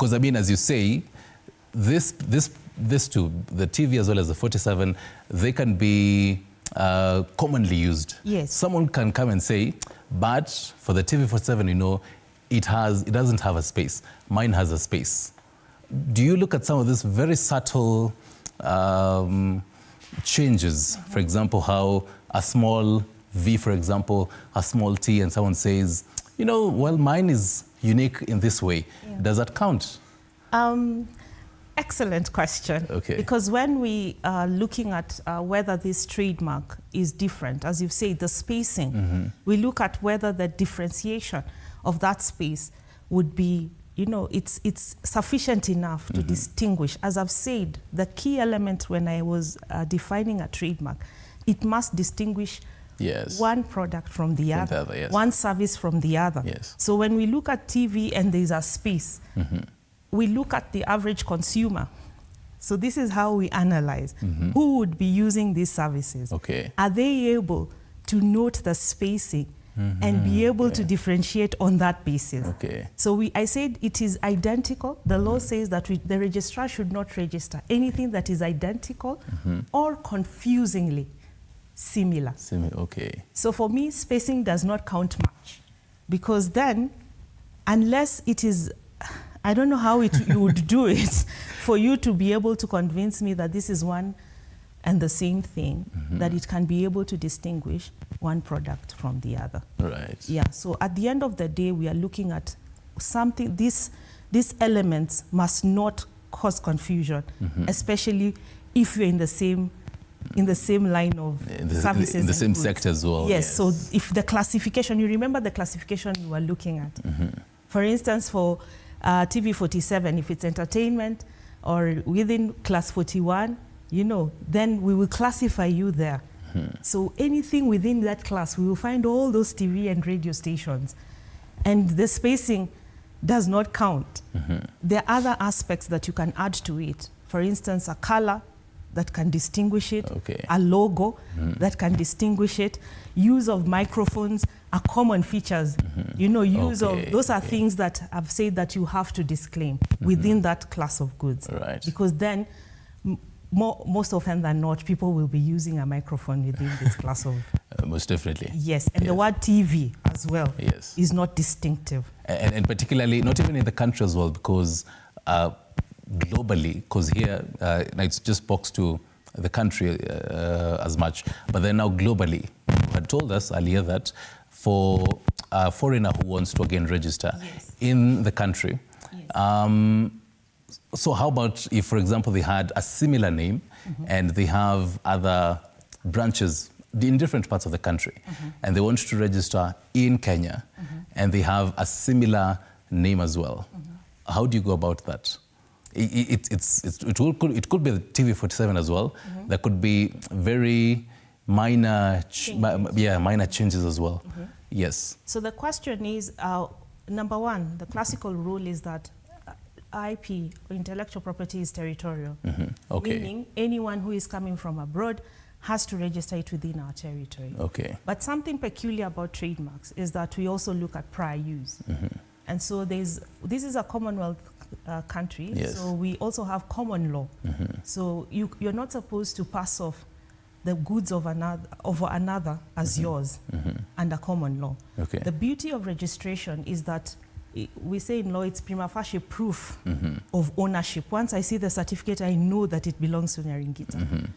Because I mean, as you say, this too, the TV as well as the 47, they can be commonly used. Yes. Someone can come and say, but for the TV 47, you know, it doesn't have a space. Mine has a space. Do you look at some of these very subtle changes? For example, how a small V, for example, a small T, and someone says, you know, well, mine is unique in this way. Yeah. Does that count? Excellent question. Okay. Because when we are looking at whether this trademark is different, as you've said, the spacing, we look at whether the differentiation of that space would be, you know, it's sufficient enough to distinguish. As I've said, the key element when I was defining a trademark, it must distinguish one product from the other, one service from the other. Yes. So when we look at TV and there's a space, we look at the average consumer. So this is how we analyze who would be using these services. Okay. Are they able to note the spacing and be able to differentiate on that basis? Okay. So I said it is identical. The law says that the registrar should not register anything that is identical or confusingly similar. Okay. So for me, spacing does not count much, because then, unless it is, I don't know how you would do it for you to be able to convince me that this is one and the same thing, that it can be able to distinguish one product from the other. Right. Yeah, so at the end of the day, we are looking at something, these elements must not cause confusion, especially if you're in the same line of services. In the same sector as well. Yes, so if the classification, you remember the classification you were looking at. For instance, for TV 47, if it's entertainment or within class 41, you know, then we will classify you there. So anything within that class, we will find all those TV and radio stations. And the spacing does not count. There are other aspects that you can add to it. For instance, a color that can distinguish it, a logo that can distinguish it, use of microphones are common features. You know, use of, those are things that I've said that you have to disclaim within that class of goods. Right. Because then, most often than not, people will be using a microphone within this class of... most definitely. Yes, and the word TV as well is not distinctive. And particularly, not even in the country as well, because globally, because here it's just boxed to the country as much, but then now globally, you had told us earlier that for a foreigner who wants to again register in the country, so how about if, for example, they had a similar name and they have other branches in different parts of the country and they want to register in Kenya and they have a similar name as well? How do you go about that? It could be the TV 47 as well. There could be very minor changes as well. Yes. So the question is, number one, the classical rule is that IP, or intellectual property, is territorial. Meaning anyone who is coming from abroad has to register it within our territory. But something peculiar about trademarks is that we also look at prior use. And so this is a Commonwealth country, so we also have common law. So you're not supposed to pass off the goods of another as yours under common law. The beauty of registration is that we say in law it's prima facie proof of ownership. Once I see the certificate, I know that it belongs to Nyaringita.